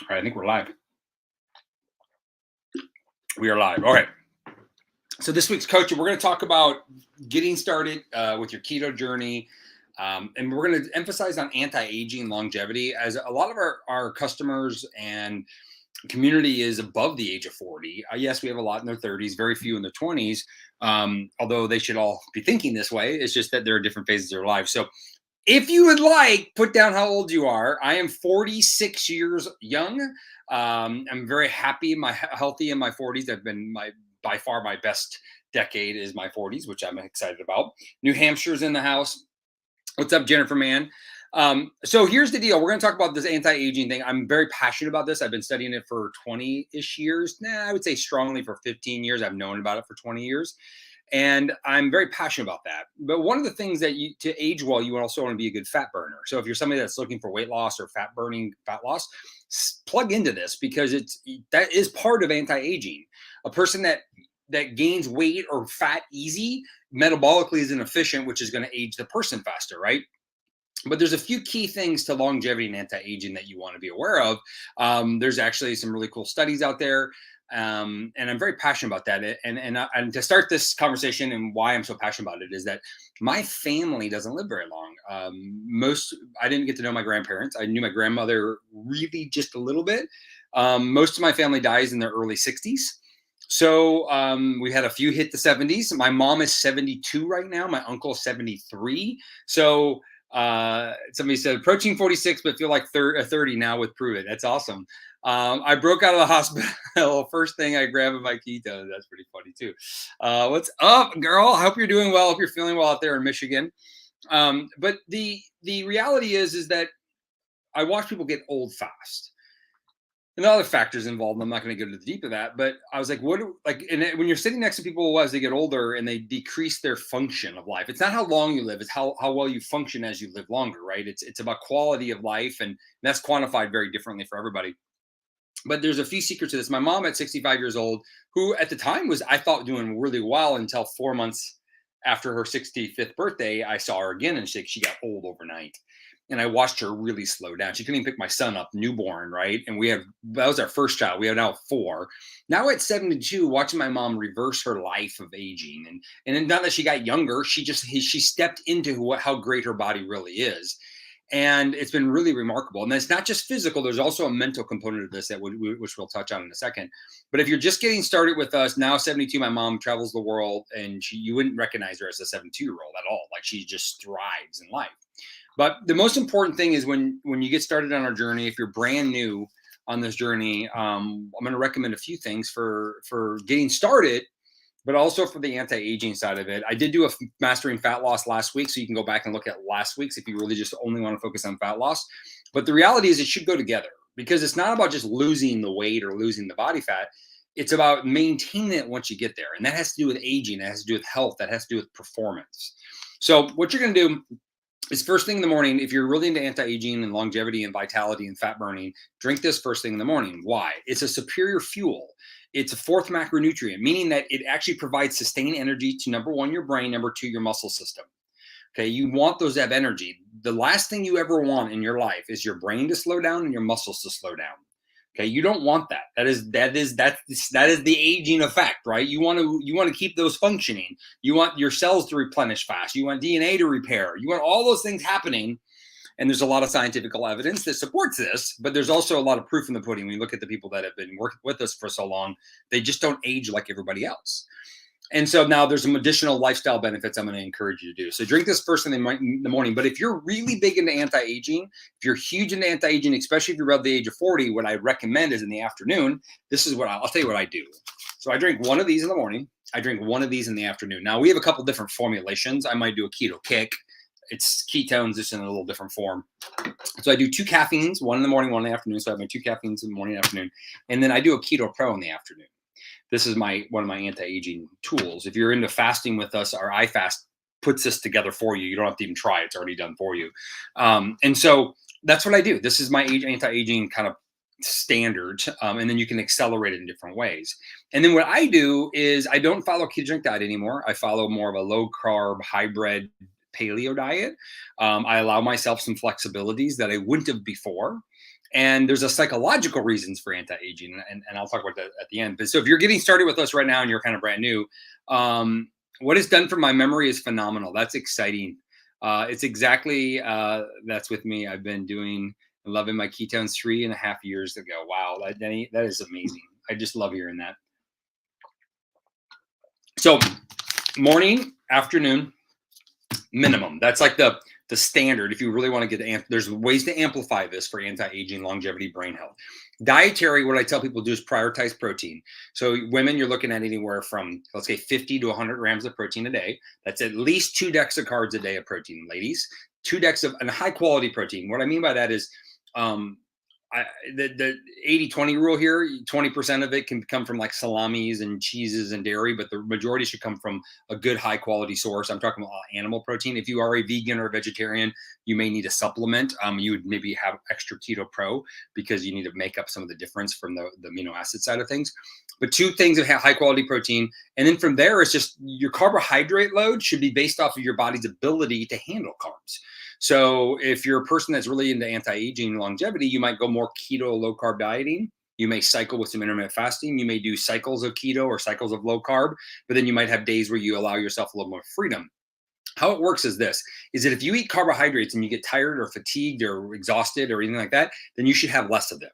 All right, I think we're live. We are live. All right. So this week's coaching, we're going to talk about getting started with your keto journey. And we're going to emphasize on anti-aging longevity, as a lot of our customers and community is above the age of 40. Yes, we have a lot in their 30s, very few in their 20s, although they should all be thinking this way. It's just that there are different phases of their life. So if you would like, put down how old you are. I am 46 years young. I'm very happy, healthy in my 40s. I've been by far my best decade is my 40s, which I'm excited about. New Hampshire's in the house. What's up, Jennifer Mann? So here's the deal. We're going to talk about this anti-aging thing. I'm very passionate about this. I've been studying it for 20-ish years. I would say strongly for 15 years. I've known about it for 20 years. And I'm very passionate about that. But one of the things that to age well, you also want to be a good fat burner. So if you're somebody that's looking for weight loss or fat loss, plug into this, because that is part of anti-aging. A person that gains weight or fat easy metabolically is inefficient, which is going to age the person faster, right? But there's a few key things to longevity and anti-aging that you want to be aware of. There's actually some really cool studies out there. And I'm very passionate about that. And to start this conversation, and why I'm so passionate about it, is that my family doesn't live very long. I didn't get to know my grandparents. I knew my grandmother really just a little bit. Most of my family dies in their early 60s. So we had a few hit the 70s. My mom is 72 right now. My uncle is 73. So somebody said approaching 46, but feel like 30 now with Prove It. That's awesome. I broke out of the hospital. First thing I grabbed my ketones. That's pretty funny too. What's up, girl? I hope you're doing well. Hope you're feeling well out there in Michigan. But the reality is that I watch people get old fast. And other factors involved. I'm not going to go to the deep of that, but I was like, and when you're sitting next to people as they get older and they decrease their function of life, it's not how long you live, it's how well you function as you live longer, right? It's about quality of life, and that's quantified very differently for everybody. But there's a few secrets to this. My mom at 65 years old, who at the time was, I thought, doing really well until 4 months after her 65th birthday, I saw her again and she got old overnight. And I watched her really slow down. She couldn't even pick my son up, newborn, right? And that was our first child. We have now 4. Now at 72, watching my mom reverse her life of aging. And not that she got younger, she stepped into how great her body really is. And it's been really remarkable. And it's not just physical. There's also a mental component of this which we'll touch on in a second. But if you're just getting started with us, now 72, my mom travels the world, and you wouldn't recognize her as a 72-year-old at all. Like, she just thrives in life. But the most important thing is when you get started on our journey, if you're brand new on this journey, I'm going to recommend a few things for getting started, but also for the anti-aging side of it. I did do a mastering fat loss last week, so you can go back and look at last week's if you really just only want to focus on fat loss. But the reality is it should go together, because it's not about just losing the weight or losing the body fat. It's about maintaining it once you get there. And that has to do with aging. That has to do with health. That has to do with performance. So what you're going to do is, first thing in the morning, if you're really into anti-aging and longevity and vitality and fat burning, drink this first thing in the morning. Why? It's a superior fuel. It's a 4th macronutrient, meaning that it actually provides sustained energy to, number 1, your brain, number 2, your muscle system. Okay, you want those to have energy. The last thing you ever want in your life is your brain to slow down and your muscles to slow down. Okay, you don't want that. That is the aging effect, right? You want to keep those functioning. You want your cells to replenish fast. You want DNA to repair. You want all those things happening. And there's a lot of scientific evidence that supports this, but there's also a lot of proof in the pudding. When you look at the people that have been working with us for so long, they just don't age like everybody else. And so now there's some additional lifestyle benefits I'm going to encourage you to do. So drink this first thing in the morning. But if you're really big into anti-aging, if you're huge into anti-aging, especially if you're above the age of 40, what I recommend is in the afternoon. This is what I'll tell you what I do. So I drink one of these in the morning. I drink one of these in the afternoon. Now, we have a couple different formulations. I might do a keto kick. It's ketones, just in a little different form. So I do 2 caffeines, one in the morning, one in the afternoon. So I have my 2 caffeines in the morning and afternoon. And then I do a keto pro in the afternoon. This is one of my anti-aging tools. If you're into fasting with us, our iFast puts this together for you. You don't have to even try. It's already done for you. And so that's what I do. This is my anti-aging kind of standard. And then you can accelerate it in different ways. And then what I do is I don't follow ketogenic diet anymore. I follow more of a low carb hybrid paleo diet. I allow myself some flexibilities that I wouldn't have before. And there's a psychological reasons for anti-aging, and I'll talk about that at the end. But so if you're getting started with us right now and you're kind of brand new, what it's done for my memory is phenomenal. That's exciting. It's exactly that's with me. I've been doing loving my ketones 3.5 years ago. Wow, that is amazing. I just love hearing that. So morning, afternoon, minimum. That's like the standard. If you really want to get there's ways to amplify this for anti-aging, longevity, brain health. Dietary, what I tell people to do is prioritize protein. So women, you're looking at anywhere from, let's say, 50 to 100 grams of protein a day. That's at least 2 decks of carbs a day of protein. Ladies, 2 decks of and high quality protein. What I mean by that is the 80-20 rule here, 20% of it can come from like salamis and cheeses and dairy, but the majority should come from a good high quality source. I'm talking about animal protein. If you are a vegan or a vegetarian, you may need a supplement. You would maybe have extra Keto Pro because you need to make up some of the difference from the amino acid side of things. But 2 things that have high quality protein. And then from there, it's just your carbohydrate load should be based off of your body's ability to handle carbs. So if you're a person that's really into anti-aging longevity, you might go more keto, low carb dieting. You may cycle with some intermittent fasting. You may do cycles of keto or cycles of low carb, but then you might have days where you allow yourself a little more freedom. How it works is this, is that if you eat carbohydrates and you get tired or fatigued or exhausted or anything like that, then you should have less of them.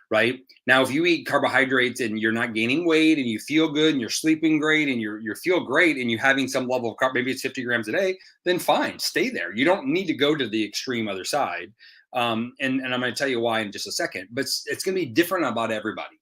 Right now, if you eat carbohydrates and you're not gaining weight and you feel good and you're sleeping great and you feel great and you're having some level of carb, maybe it's 50 grams a day, then fine, stay there. You don't need to go to the extreme other side. And I'm going to tell you why in just a second, but it's going to be different about everybody.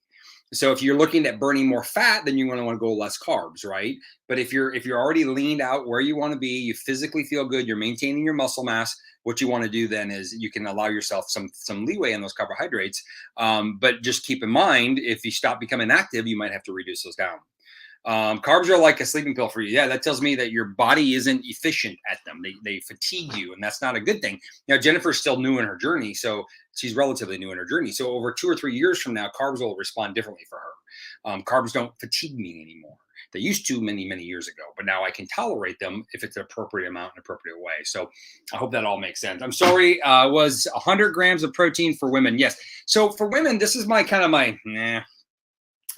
So if you're looking at burning more fat, then you want to go less carbs, right? But if you're already leaned out where you want to be, you physically feel good, you're maintaining your muscle mass, what you want to do then is you can allow yourself some leeway in those carbohydrates. But just keep in mind, if you stop becoming active, you might have to reduce those down. Carbs are like a sleeping pill for you. Yeah, that tells me that your body isn't efficient at them. They fatigue you, and that's not a good thing. Now, Jennifer's still new in her journey, so she's relatively new in her journey. So over 2 or 3 years from now, carbs will respond differently for her. Carbs don't fatigue me anymore. They used to many years ago, but now I can tolerate them if it's an appropriate amount in an appropriate way. So I hope that all makes sense. I'm sorry, was 100 grams of protein for women. Yes. So for women, this is my it's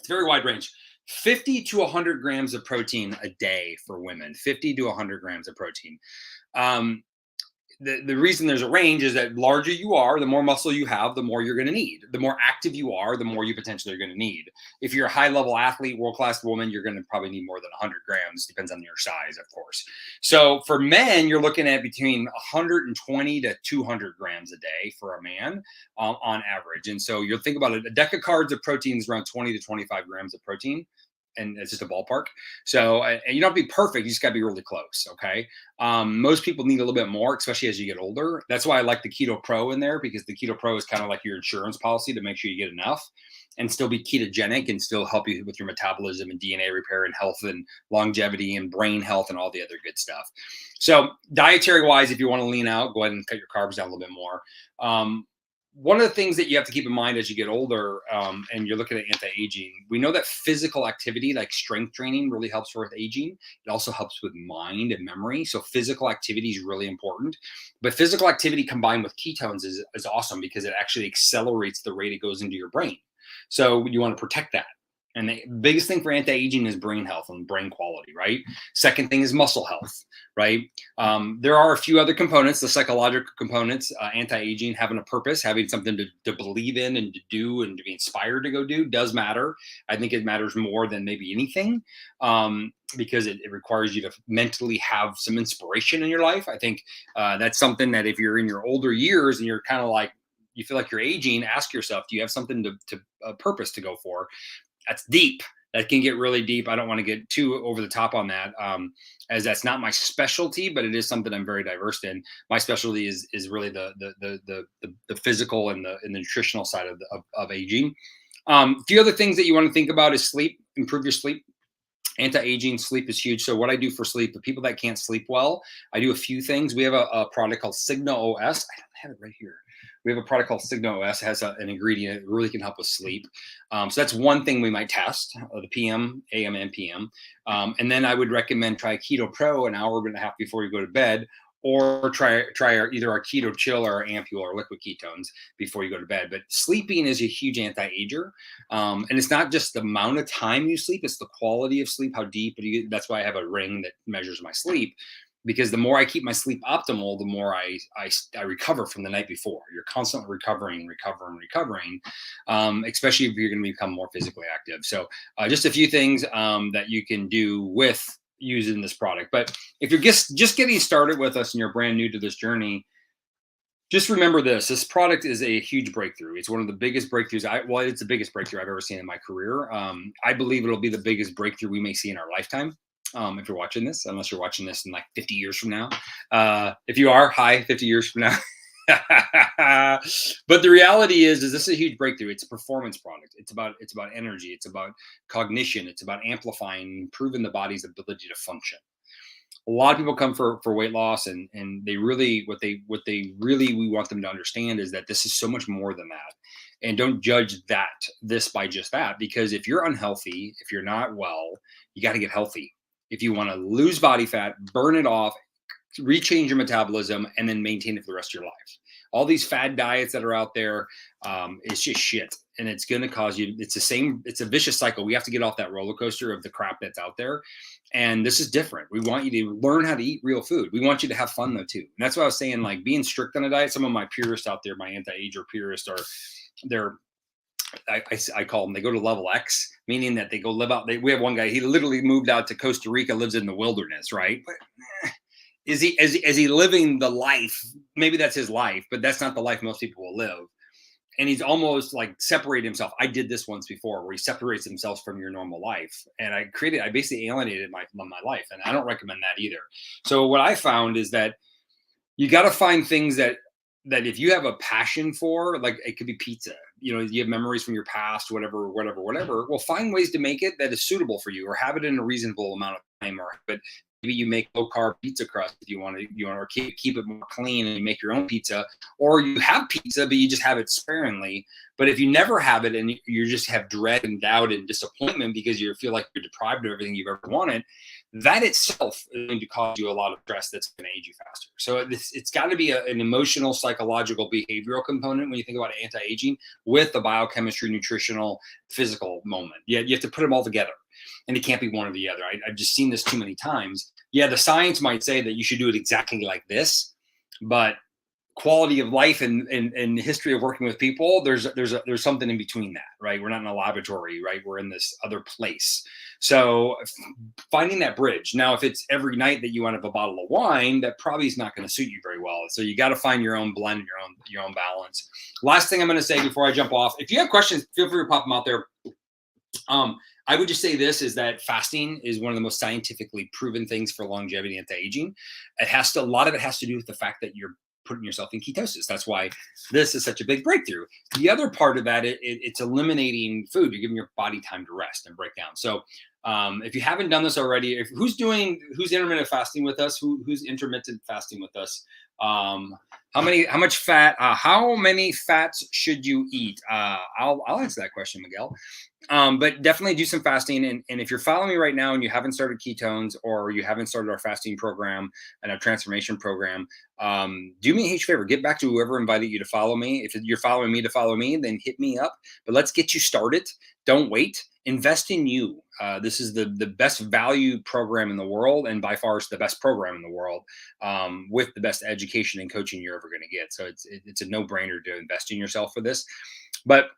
very wide range. 50 to 100 grams of protein a day for women, 50 to 100 grams of protein. The reason there's a range is that larger you are, the more muscle you have, the more you're going to need. The more active you are, the more you potentially are going to need. If you're a high level athlete, world class woman, you're going to probably need more than 100 grams. Depends on your size, of course. So for men, you're looking at between 120 to 200 grams a day for a man on average. And so you'll think about it, a deck of cards of protein is around 20 to 25 grams of protein. And it's just a ballpark. So, and you don't have to be perfect. You just got to be really close. Okay. Most people need a little bit more, especially as you get older. That's why I like the Keto Pro in there, because the Keto Pro is kind of like your insurance policy to make sure you get enough and still be ketogenic and still help you with your metabolism and DNA repair and health and longevity and brain health and all the other good stuff. So dietary wise, if you want to lean out, go ahead and cut your carbs down a little bit more. One of the things that you have to keep in mind as you get older and you're looking at anti-aging, we know that physical activity like strength training really helps with aging. It also helps with mind and memory. So physical activity is really important. But physical activity combined with ketones is awesome because it actually accelerates the rate it goes into your brain. So you want to protect that. And the biggest thing for anti-aging is brain health and brain quality, right? Second thing is muscle health, right? There are a few other components, the psychological components, anti-aging, having a purpose, having something to believe in and to do and to be inspired to go do does matter. I think it matters more than maybe anything because it requires you to mentally have some inspiration in your life. I think that's something that if you're in your older years and you're kind of like, you feel like you're aging, ask yourself, do you have something to a purpose to go for? That's deep. That can get really deep. I don't want to get too over the top on that, as that's not my specialty, but it is something I'm very diverse in. My specialty is really the physical and the nutritional side of aging. A few other things that you want to think about is sleep. Improve your sleep. Anti-aging sleep is huge. So what I do for sleep, the people that can't sleep well, I do a few things. We have a product called Cigna OS. I don't have it right here. We have a product called Cigna OS. It has an ingredient that really can help with sleep. So that's one thing we might test, the PM, AM, and PM. And then I would recommend try Keto Pro an hour and a half before you go to bed, or try either our keto chill or our ampule or liquid ketones before you go to bed. But sleeping is a huge anti-ager, and it's not just the amount of time you sleep; it's the quality of sleep, how deep. That's why I have a ring that measures my sleep, because the more I keep my sleep optimal, the more I recover from the night before. You're constantly recovering, especially if you're going to become more physically active. So just a few things that you can do with using this product. But if you're just getting started with us and you're brand new to this journey, just remember this product is a huge breakthrough. It's one of the biggest breakthroughs. It's the biggest breakthrough I've ever seen in my career. I believe it'll be the biggest breakthrough we may see in our lifetime. If you're watching this, unless you're watching this in like 50 years from now. If you are, hi, 50 years from now. But the reality is this is a huge breakthrough. It's a performance product. It's about energy. It's about cognition. It's about amplifying, improving the body's ability to function. A lot of people come for weight loss, and they really what they really we want them to understand is that this is so much more than that. And don't judge this by just that, because if you're unhealthy, if you're not well, you got to get healthy. If you want to lose body fat, burn it off, rechange your metabolism, and then maintain it for the rest of your life. All these fad diets that are out there, it's just shit, and it's going to cause you. It's a vicious cycle. We have to get off that roller coaster of the crap that's out there, and this is different. We want you to learn how to eat real food. We want you to have fun though too, and that's what I was saying. Like being strict on a diet. Some of my purists out there, my anti-ager purists, I call them, they go to level X, meaning that they go live out. We have one guy, he literally moved out to Costa Rica, lives in the wilderness, right? But is he living the life? Maybe that's his life, but that's not the life most people will live. And he's almost like separated himself. I did this once before, where he separates himself from your normal life. And I basically alienated my life. And I don't recommend that either. So what I found is that you got to find things that if you have a passion for, like it could be pizza, you have memories from your past, whatever. Well, find ways to make it that is suitable for you, or have it in a reasonable amount of time, but maybe you make low carb pizza crust if you want to, or keep it more clean and you make your own pizza, or you have pizza, but you just have it sparingly. But if you never have it and you just have dread and doubt and disappointment because you feel like you're deprived of everything you've ever wanted, that itself is going to cause you a lot of stress that's going to age you faster. So it's got to be an emotional, psychological, behavioral component when you think about anti-aging, with the biochemistry, nutritional, physical moment. Yeah, you have to put them all together, and it can't be one or the other. I've just seen this too many times. Yeah, the science might say that you should do it exactly like this, but quality of life and the history of working with people, there's something in between that, right? We're not in a laboratory, right? We're in this other place. So finding that bridge. Now, if it's every night that you want to have a bottle of wine, that probably is not going to suit you very well. So you got to find your own blend, your own balance. Last thing I'm going to say before I jump off, if you have questions, feel free to pop them out there. I would just say this is that fasting is one of the most scientifically proven things for longevity and anti-aging. A lot of it has to do with the fact that you're putting yourself in ketosis. That's why this is such a big breakthrough. The other part of that, it's eliminating food. You're giving your body time to rest and break down. So if you haven't done this already, who's intermittent fasting with us? Who's intermittent fasting with us? How many fats should you eat? I'll answer that question, Miguel. But definitely do some fasting. And if you're following me right now and you haven't started ketones, or you haven't started our fasting program and our transformation program, do me a huge favor. Get back to whoever invited you to follow me. If you're following me to follow me, then hit me up. But let's get you started. Don't wait. Invest in you. This is the best value program in the world, and by far it's the best program in the world, with the best education and coaching you're ever going to get. So it's a no-brainer to invest in yourself for this. But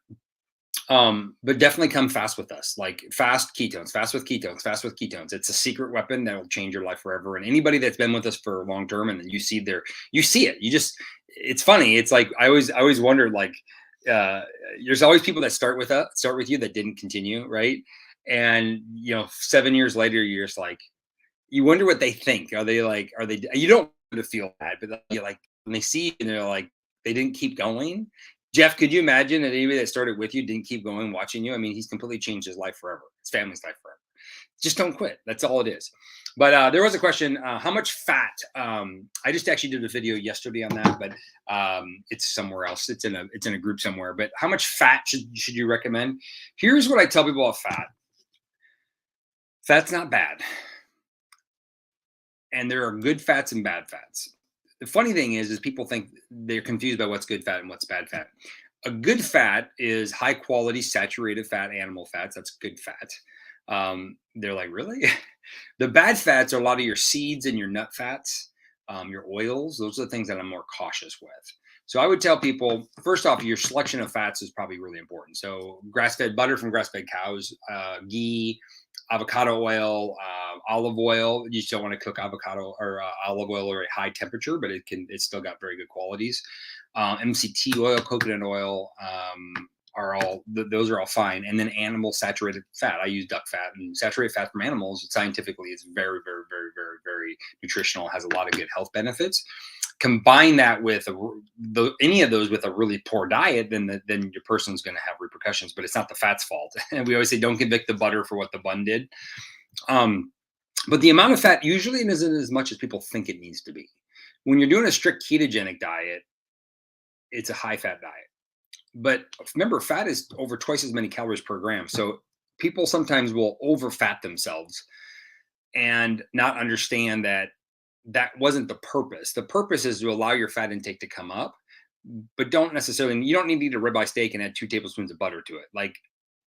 definitely come fast with us, like fast with ketones. It's a secret weapon that will change your life forever. And anybody that's been with us for long term, and then you see it, it's funny. It's like, I always wondered, like, there's always people that start with you that didn't continue. Right. And, 7 years later, you're just like, you wonder what they think. You don't want to feel bad, but you're like, when they see you and they're like, they didn't keep going. Jeff, could you imagine that anybody that started with you didn't keep going, watching you? I mean, he's completely changed his life forever, his family's life forever. Just don't quit. That's all it is. But there was a question, how much fat? I just actually did a video yesterday on that, but it's somewhere else. It's in a group somewhere. But how much fat should you recommend? Here's what I tell people about fat. Fat's not bad. And there are good fats and bad fats. the funny thing is people think they're confused about what's good fat and what's bad fat. A good fat is high quality saturated fat, animal fats. That's good fat. They're like, really? The bad fats are a lot of your seeds and your nut fats, your oils. Those are the things that I'm more cautious with. So I would tell people, first off, your selection of fats is probably really important. So grass-fed butter from grass-fed cows, ghee, avocado oil, olive oil. You still want to cook avocado or olive oil at a high temperature, but it's still got very good qualities. MCT oil, coconut oil, those are all fine. And then animal saturated fat. I use duck fat, and saturated fat from animals scientifically is very, very, very, very, very nutritional. Has a lot of good health benefits. Combine that with any of those with a really poor diet, then your person's going to have repercussions. But it's not the fat's fault. And we always say, don't convict the butter for what the bun did. But the amount of fat usually isn't as much as people think it needs to be. When you're doing a strict ketogenic diet, it's a high fat diet. But remember, fat is over twice as many calories per gram. So people sometimes will over fat themselves and not understand that wasn't the purpose. The purpose is to allow your fat intake to come up, but you don't need to eat a ribeye steak and add 2 tablespoons of butter to it. Like,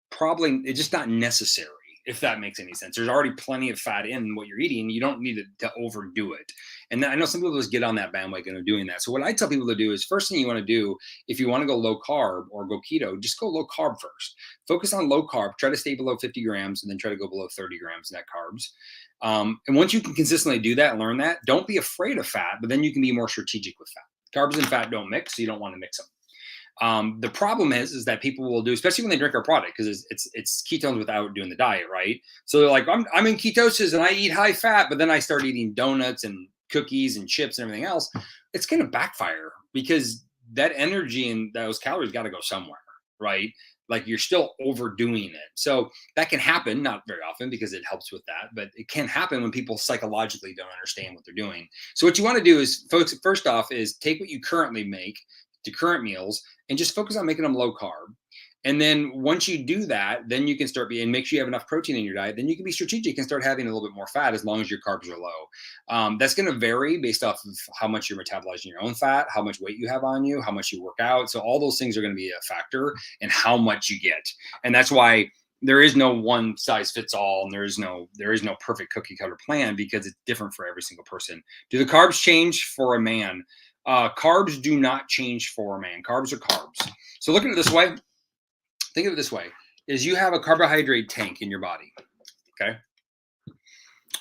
probably it's just not necessary, if that makes any sense. There's already plenty of fat in what you're eating. You don't need to overdo it. And I know some people just get on that bandwagon of doing that. So what I tell people to do is, first thing you want to do, if you want to go low carb or go keto, just go low carb first. Focus on low carb, try to stay below 50 grams, and then try to go below 30 grams net carbs. And once you can consistently do that and learn that, don't be afraid of fat, but then you can be more strategic with fat. Carbs and fat don't mix, so you don't want to mix them. The problem is that people will do, especially when they drink our product, because it's ketones without doing the diet, right? So they're like, I'm in ketosis and I eat high fat, but then I start eating donuts and cookies and chips and everything else. It's going to backfire, because that energy and those calories got to go somewhere, right? Like, you're still overdoing it. So that can happen, not very often because it helps with that, but it can happen when people psychologically don't understand what they're doing. So what you want to do is, folks, first off, is take what you currently make, to current meals, and just focus on making them low carb. And then once you do that, then you can start and make sure you have enough protein in your diet. Then you can be strategic and start having a little bit more fat, as long as your carbs are low. That's going to vary based off of how much you're metabolizing your own fat, how much weight you have on you, how much you work out. So all those things are going to be a factor in how much you get. And that's why there is no one size fits all, and there is no perfect cookie cutter plan, because it's different for every single person. Do the carbs change for a man? Carbs do not change for a man. Carbs are carbs. So look at it this way. Think of it this way, is you have a carbohydrate tank in your body, okay?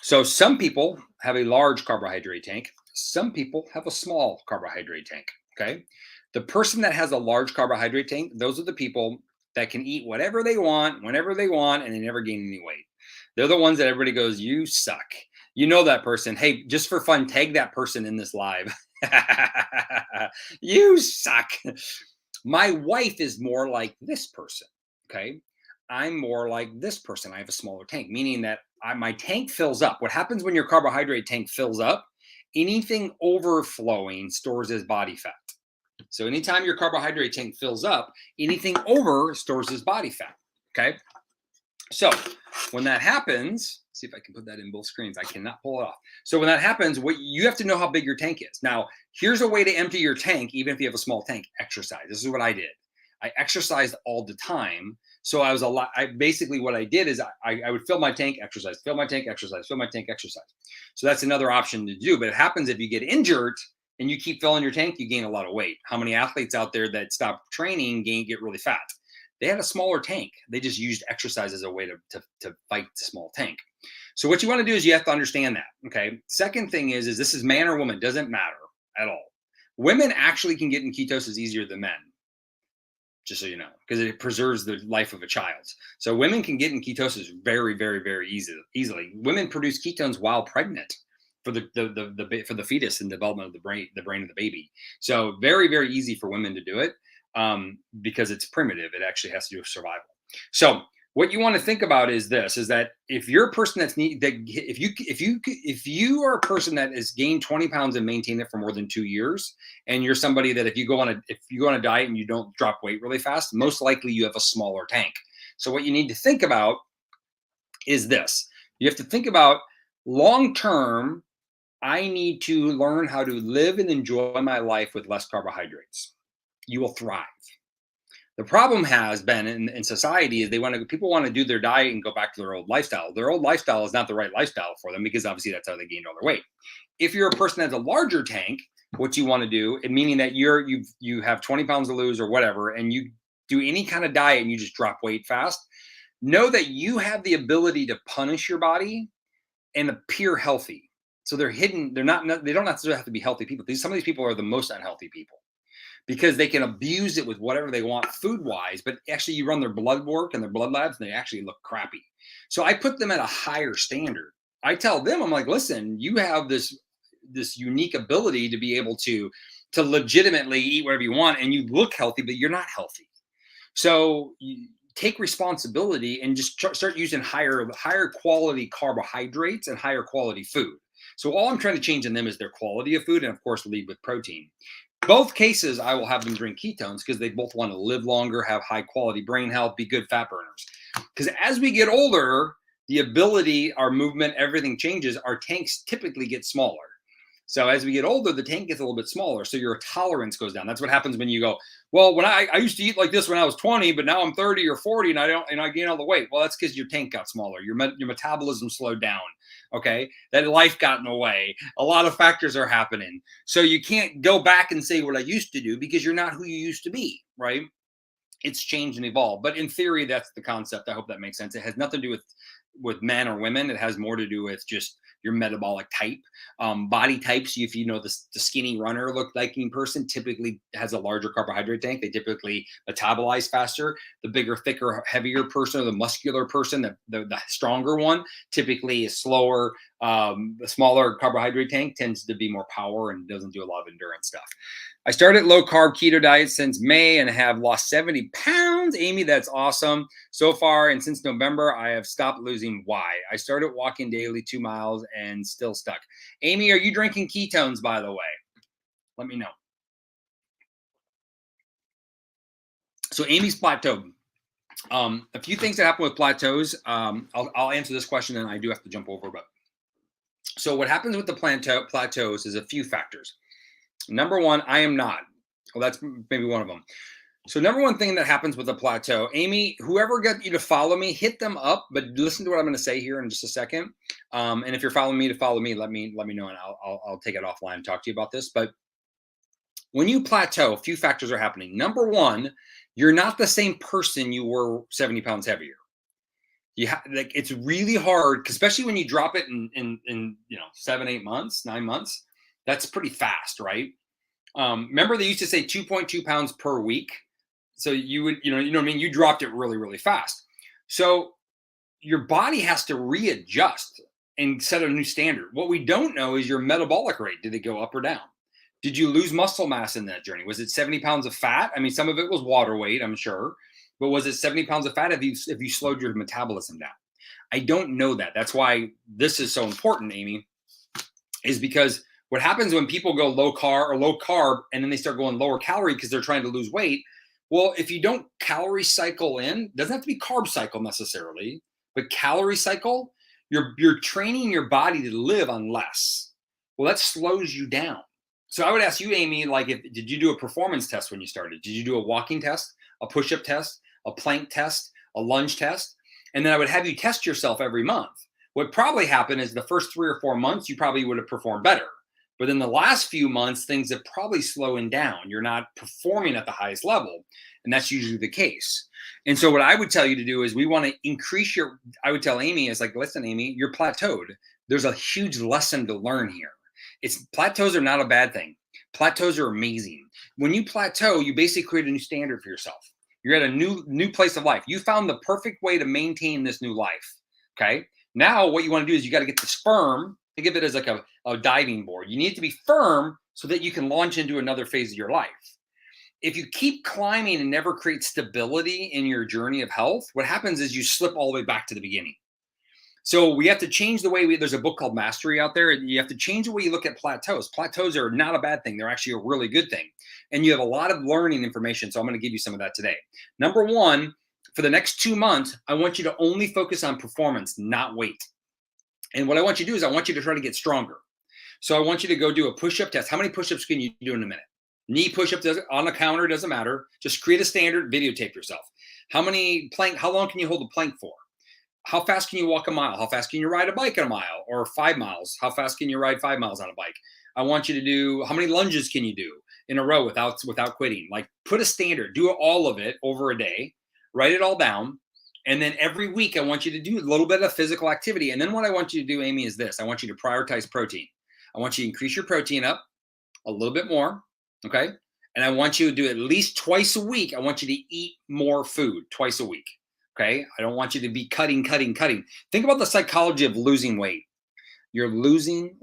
So some people have a large carbohydrate tank. Some people have a small carbohydrate tank, okay? The person that has a large carbohydrate tank, those are the people that can eat whatever they want, whenever they want, and they never gain any weight. They're the ones that everybody goes, you suck. You know that person. Hey, just for fun, tag that person in this live. You suck. My wife is more like this person, okay? I'm more like this person. I have a smaller tank, meaning that my tank fills up. What happens when your carbohydrate tank fills up? Anything overflowing stores as body fat. So anytime your carbohydrate tank fills up, anything over stores as body fat, okay? So when that happens, see if I can put that in both screens. I cannot pull it off. So when that happens, what you have to know how big your tank is. Now, here's a way to empty your tank, even if you have a small tank. Exercise. This is what I did. I exercised all the time. So basically what I did is I would fill my tank, exercise, fill my tank, exercise, fill my tank, exercise. So that's another option to do. But it happens if you get injured and you keep filling your tank, you gain a lot of weight. How many athletes out there that stop training get really fat? They had a smaller tank. They just used exercise as a way to fight the small tank. So what you want to do is you have to understand that, okay? Second thing is this is man or woman, doesn't matter at all. Women actually can get in ketosis easier than men, just so you know, because it preserves the life of a child. So women can get in ketosis very, very, very easily. Women produce ketones while pregnant for the fetus and development of the brain of the baby. So very, very easy for women to do it. Because it's primitive. It actually has to do with survival. So what you want to think about is that if you're a person if you are a person that has gained 20 pounds and maintained it for more than 2 years, and you're somebody that if you go on a diet and you don't drop weight really fast, most likely you have a smaller tank. So what you need to think about is this. You have to think about long-term I need to learn how to live and enjoy my life with less carbohydrates. You will thrive. The problem has been in society is people want to do their diet and go back to their old lifestyle. Their old lifestyle is not the right lifestyle for them because obviously that's how they gained all their weight. If you're a person that has a larger tank, what you want to do, and meaning that you have 20 pounds to lose or whatever, and you do any kind of diet and you just drop weight fast, know that you have the ability to punish your body and appear healthy. So they're hidden. They don't necessarily have to be healthy people. Some of these people are the most unhealthy people because they can abuse it with whatever they want food wise, but actually you run their blood work and their blood labs and they actually look crappy. So I put them at a higher standard. I tell them, I'm like, listen, you have this unique ability to be able to legitimately eat whatever you want and you look healthy, but you're not healthy. So you take responsibility and just start using higher quality carbohydrates and higher quality food. So all I'm trying to change in them is their quality of food and of course lead with protein. Both cases, I will have them drink ketones because they both want to live longer, have high quality brain health, be good fat burners. Because as we get older, the ability, our movement, everything changes. Our tanks typically get smaller. So as we get older, the tank gets a little bit smaller. So your tolerance goes down. That's what happens when you go, well, when I used to eat like this when I was 20, but now I'm 30 or 40 and I gain all the weight. Well, that's because your tank got smaller. Your metabolism slowed down. Okay. That life got in the way. A lot of factors are happening. So you can't go back and say what I used to do because you're not who you used to be. Right. It's changed and evolved. But in theory, that's the concept. I hope that makes sense. It has nothing to do with men or women. It has more to do with just your metabolic type, body types. If you know the skinny runner look liking person typically has a larger carbohydrate tank. They typically metabolize faster. The bigger, thicker, heavier person or the muscular person, the stronger one, typically is slower. The smaller carbohydrate tank tends to be more power and doesn't do a lot of endurance stuff. I started low carb keto diet since May and have lost 70 pounds. Amy, that's awesome. So far, and since November, I have stopped losing. Why? I started walking daily 2 miles and still stuck. Amy, are you drinking ketones, by the way? Let me know. So Amy's plateaued. A few things that happen with plateaus. I'll answer this question and I do have to jump over. But so what happens with the plateaus is a few factors. Number one, I am not. Well, that's maybe one of them. So number one thing that happens with a plateau, Amy, whoever got you to follow me, hit them up, but listen to what I'm going to say here in just a second. And if you're following me, let me know and I'll take it offline and talk to you about this. But when you plateau, a few factors are happening. Number one, you're not the same person you were 70 pounds heavier. Like it's really hard, especially when you drop it in 7, 8 months, 9 months. That's pretty fast, right? Remember they used to say 2.2 pounds per week. So you would, you know what I mean? You dropped it really, really fast. So your body has to readjust and set a new standard. What we don't know is your metabolic rate. Did it go up or down? Did you lose muscle mass in that journey? Was it 70 pounds of fat? I mean, some of it was water weight, I'm sure. But was it 70 pounds of fat if you slowed your metabolism down? I don't know that. That's why this is so important, Amy, is because what happens when people go low carb and then they start going lower calorie because they're trying to lose weight. Well, if you don't calorie cycle in, doesn't have to be carb cycle necessarily, but calorie cycle, you're training your body to live on less. Well, that slows you down. So I would ask you, Amy, did you do a performance test when you started? Did you do a walking test, a push-up test, a plank test, a lunge test? And then I would have you test yourself every month. What probably happened is the first 3 or 4 months, you probably would have performed better. But in the last few months, things have probably slowing down. You're not performing at the highest level. And that's usually the case. And so what I would tell you to do is we want to increase I would tell Amy is like, listen, Amy, you're plateaued. There's a huge lesson to learn here. Plateaus are not a bad thing. Plateaus are amazing. When you plateau, you basically create a new standard for yourself. You're at a new place of life. You found the perfect way to maintain this new life. Okay. Now what you want to do is you got to get this firm. Think of it as like a diving board. You need to be firm so that you can launch into another phase of your life. If you keep climbing and never create stability in your journey of health, what happens is you slip all the way back to the beginning. So we have to change the way there's a book called Mastery out there. You have to change the way you look at plateaus. Plateaus are not a bad thing. They're actually a really good thing. And you have a lot of learning information. So I'm going to give you some of that today. Number one, for the next 2 months, I want you to only focus on performance, not weight. And what I want you to do is I want you to try to get stronger. So I want you to go do a push-up test. How many push-ups can you do in a minute? Knee push-up on the counter, doesn't matter. Just create a standard, videotape yourself. How long can you hold the plank for? How fast can you walk a mile? How fast can you ride a bike a mile or 5 miles? How fast can you ride 5 miles on a bike? I want you to do, how many lunges can you do in a row without quitting? Like, put a standard, do all of it over a day, write it all down. And then every week I want you to do a little bit of physical activity. And then what I want you to do, Amy, is this. I want you to prioritize protein. I want you to increase your protein up a little bit more. Okay. And I want you to do at least twice a week. I want you to eat more food twice a week. Okay. I don't want you to be cutting. Think about the psychology of losing weight. You're losing.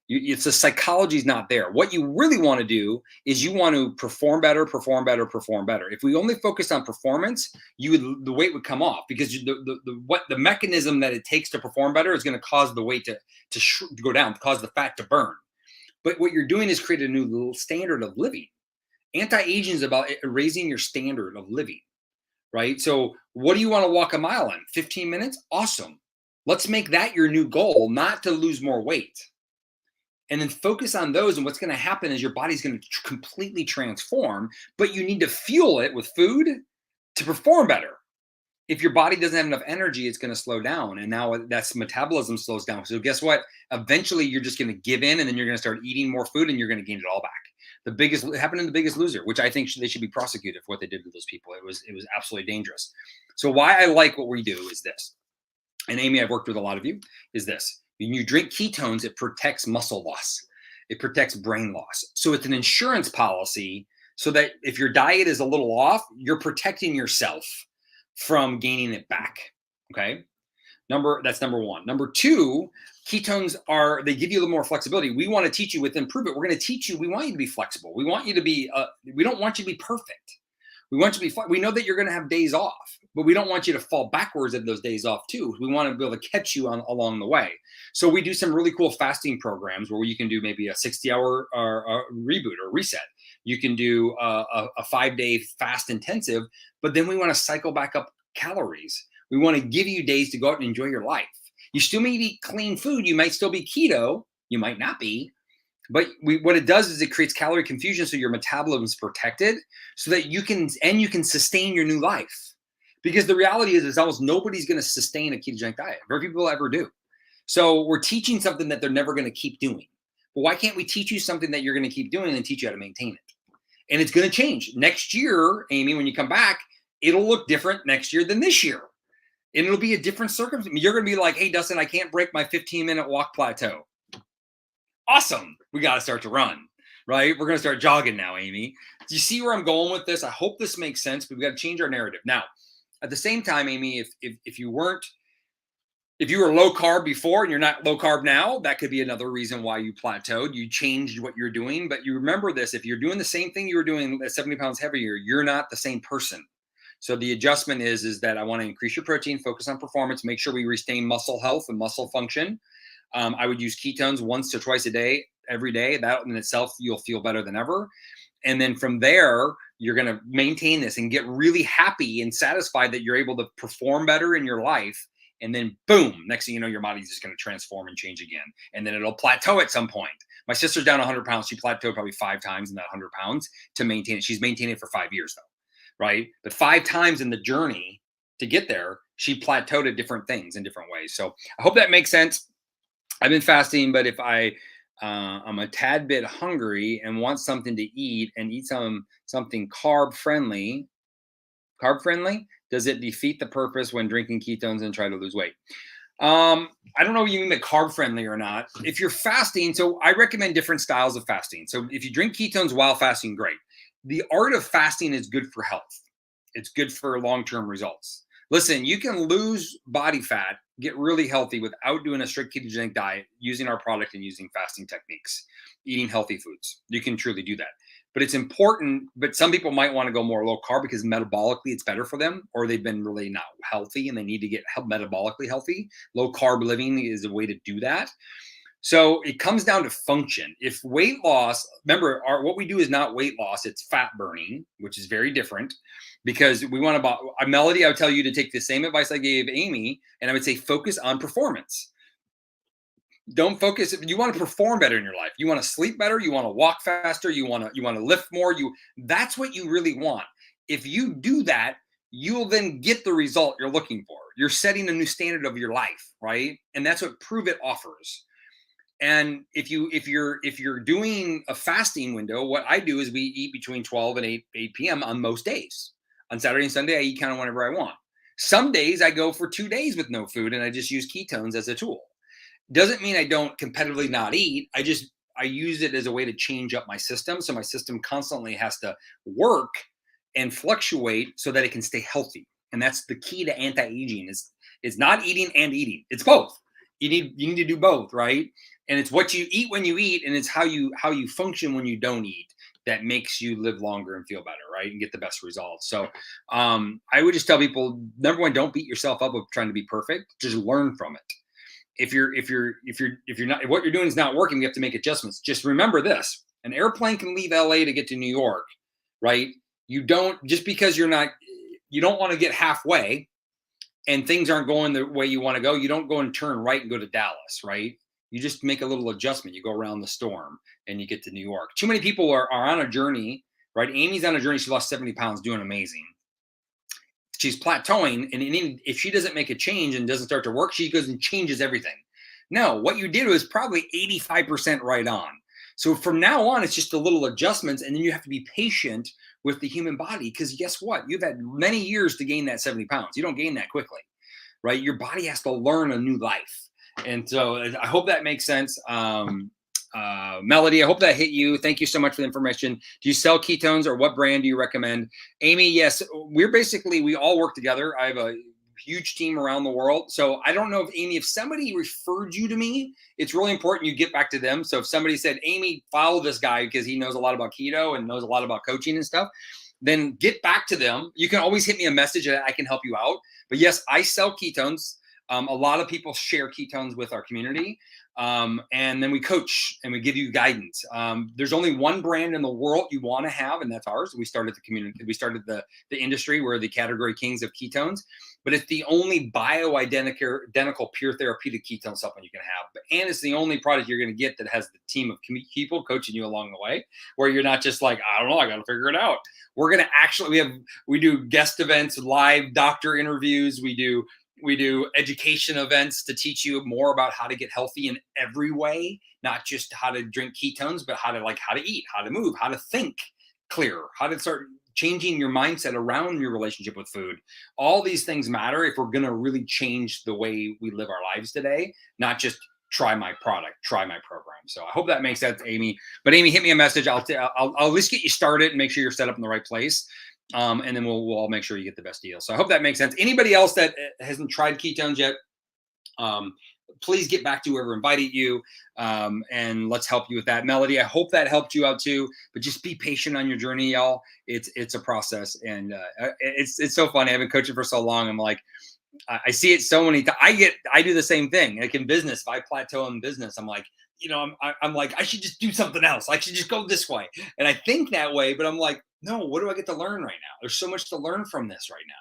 It's the psychology is not there. What you really want to do is you want to perform better. If we only focus on performance, the weight would come off, because the mechanism that it takes to perform better is going to cause the weight to go down, cause the fat to burn. But what you're doing is create a new little standard of living. Anti-aging is about raising your standard of living, right? So what do you want to walk a mile in? 15 minutes? Awesome. Let's make that your new goal, not to lose more weight. And then focus on those. And what's going to happen is your body's going to completely transform, but you need to fuel it with food to perform better. If your body doesn't have enough energy, it's going to slow down. And now that's metabolism slows down. So guess what? Eventually you're just going to give in, and then you're going to start eating more food, and you're going to gain it all back. It happened in The Biggest Loser, which I think they should be prosecuted for what they did to those people. It was absolutely dangerous. So why I like what we do is this. And Amy, I've worked with a lot of you, is this. When you drink ketones, it protects muscle loss. It protects brain loss. So it's an insurance policy, so that if your diet is a little off, you're protecting yourself from gaining it back. Okay. That's number one. Number two, ketones they give you a little more flexibility. We want to teach you with Improve It. We're going to teach you, we want you to be flexible. We want you to be, we don't want you to be perfect. We want you to be, we know that you're going to have days off, but we don't want you to fall backwards at those days off too. We want to be able to catch you along the way. So we do some really cool fasting programs where you can do maybe a 60-hour reboot or reset. You can do a 5-day fast intensive, but then we want to cycle back up calories. We want to give you days to go out and enjoy your life. You still may eat clean food. You might still be keto. You might not be. But what it does is it creates calorie confusion, so your metabolism is protected, so that you can sustain your new life. Because the reality is almost nobody's going to sustain a ketogenic diet. Very few people ever do. So we're teaching something that they're never going to keep doing. But why can't we teach you something that you're going to keep doing and teach you how to maintain it? And it's going to change. Next year, Amy, when you come back, it'll look different next year than this year. And it'll be a different circumstance. You're going to be like, hey, Dustin, I can't break my 15-minute walk plateau. Awesome. We got to start to run, right? We're going to start jogging now, Amy. Do you see where I'm going with this? I hope this makes sense, but we've got to change our narrative. Now, at the same time, Amy, if you were low carb before and you're not low carb now, that could be another reason why you plateaued. You changed what you're doing, but you remember this. If you're doing the same thing you were doing at 70 pounds heavier, you're not the same person. So the adjustment is that I want to increase your protein, focus on performance, make sure we retain muscle health and muscle function. I would use ketones once to twice a day, every day. That in itself, you'll feel better than ever. And then from there, you're going to maintain this and get really happy and satisfied that you're able to perform better in your life. And then boom, next thing you know, your body's just going to transform and change again. And then it'll plateau at some point. My sister's down 100 pounds. She plateaued probably 5 times in that 100 pounds to maintain it. She's maintained it for 5 years though, right? But 5 times in the journey to get there, she plateaued at different things in different ways. So I hope that makes sense. I've been fasting, but if I'm a tad bit hungry and want something to eat and eat something carb friendly, does it defeat the purpose when drinking ketones and try to lose weight? I don't know if you mean the carb friendly or not. If you're fasting, so I recommend different styles of fasting. So if you drink ketones while fasting, great. The art of fasting is good for health. It's good for long-term results. Listen, you can lose body fat, get really healthy without doing a strict ketogenic diet, using our product and using fasting techniques, eating healthy foods. You can truly do that. But it's important, but some people might want to go more low carb because metabolically it's better for them, or they've been really not healthy and they need to get metabolically healthy. Low carb living is a way to do that. So it comes down to function. If weight loss, remember, what we do is not weight loss, it's fat burning, which is very different, because we want to, Melody, I would tell you to take the same advice I gave Amy, and I would say focus on performance. Don't focus. You want to perform better in your life. You want to sleep better. You want to walk faster. You want to lift more. That's what you really want. If you do that, you'll then get the result you're looking for. You're setting a new standard of your life, right? And that's what Prove It offers. And if you're doing a fasting window, what I do is we eat between 12 and 8 p.m. on most days. On Saturday and Sunday, I eat kind of whenever I want. Some days I go for 2 days with no food and I just use ketones as a tool. Doesn't mean I don't competitively not eat. I use it as a way to change up my system. So my system constantly has to work and fluctuate so that it can stay healthy. And that's the key to anti-aging is not eating and eating. It's both. You need to do both, right? And it's what you eat when you eat, and it's how you function when you don't eat that makes you live longer and feel better, right? And get the best results. So I would just tell people, number one, don't beat yourself up with trying to be perfect. Just learn from it. If you're not, what you're doing is not working, you have to make adjustments. Just remember this: an airplane can leave LA to get to New York, right? You don't, just because you don't want to get halfway and things aren't going the way you want to go, you don't go and turn right and go to Dallas, right? You just make a little adjustment. You go around the storm and you get to New York. Too many people are on a journey, right? Amy's on a journey. She lost 70 pounds, doing amazing. She's plateauing, and if she doesn't make a change and doesn't start to work, she goes and changes everything. No, what you did was probably 85% right on. So from now on, it's just a little adjustments, and then you have to be patient with the human body, because guess what? You've had many years to gain that 70 pounds. You don't gain that quickly, right? Your body has to learn a new life. And so I hope that makes sense. Melody, I hope that hit you. Thank you so much for the information. Do you sell ketones, or what brand do you recommend? Amy, yes, we all work together. I have a huge team around the world. So I don't know if Amy, if somebody referred you to me, it's really important you get back to them. So if somebody said, Amy, follow this guy because he knows a lot about keto and knows a lot about coaching and stuff, then get back to them. You can always hit me a message and I can help you out. But yes, I sell ketones. A lot of people share ketones with our community. And then we coach and we give you guidance. There's only one brand in the world you want to have, and that's ours. We started the community. We started the industry. We're the category kings of ketones, but it's the only bioidentical pure therapeutic ketone supplement you can have. And it's the only product you're going to get that has the team of people coaching you along the way, where you're not just like, I don't know, I got to figure it out. We're going to actually, we do guest events, live doctor interviews. We do education events to teach you more about how to get healthy in every way, not just how to drink ketones, but how to eat, how to move, how to think clearer, how to start changing your mindset around your relationship with food. All these things matter if we're going to really change the way we live our lives today, not just try my product, try my program. So I hope that makes sense, Amy. But Amy, hit me a message. I'll at least get you started and make sure you're set up in the right place. And then we'll all make sure you get the best deal. So I hope that makes sense. Anybody else that hasn't tried ketones yet, please get back to whoever invited you, and let's help you with that. Melody, I hope that helped you out too. But just be patient on your journey, y'all. It's a process, and it's so funny. I've been coaching for so long. I'm like, I see it so many times. I do the same thing. Like in business, if I plateau in business, I'm like, I'm like, I should just do something else. I should just go this way. And I think that way, but I'm like, no, what do I get to learn right now? There's so much to learn from this right now.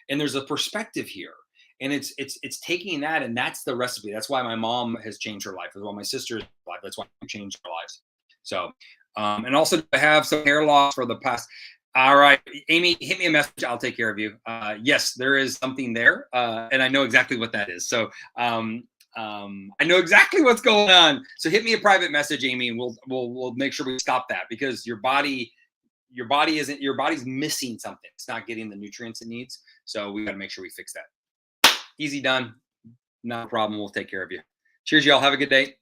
And there's a perspective here. And it's taking that, and that's the recipe. That's why my mom has changed her life. That's why my sister's life. That's why we changed our lives. So, and also to have some hair loss for the past. All right, Amy, hit me a message. I'll take care of you. Yes, there is something there. And I know exactly what that is. So, I know exactly what's going on. So hit me a private message, Amy, and we'll make sure we stop that, because your body's missing something. It's not getting the nutrients it needs. So we got to make sure we fix that. Easy done. No problem. We'll take care of you. Cheers, y'all. Have a good day.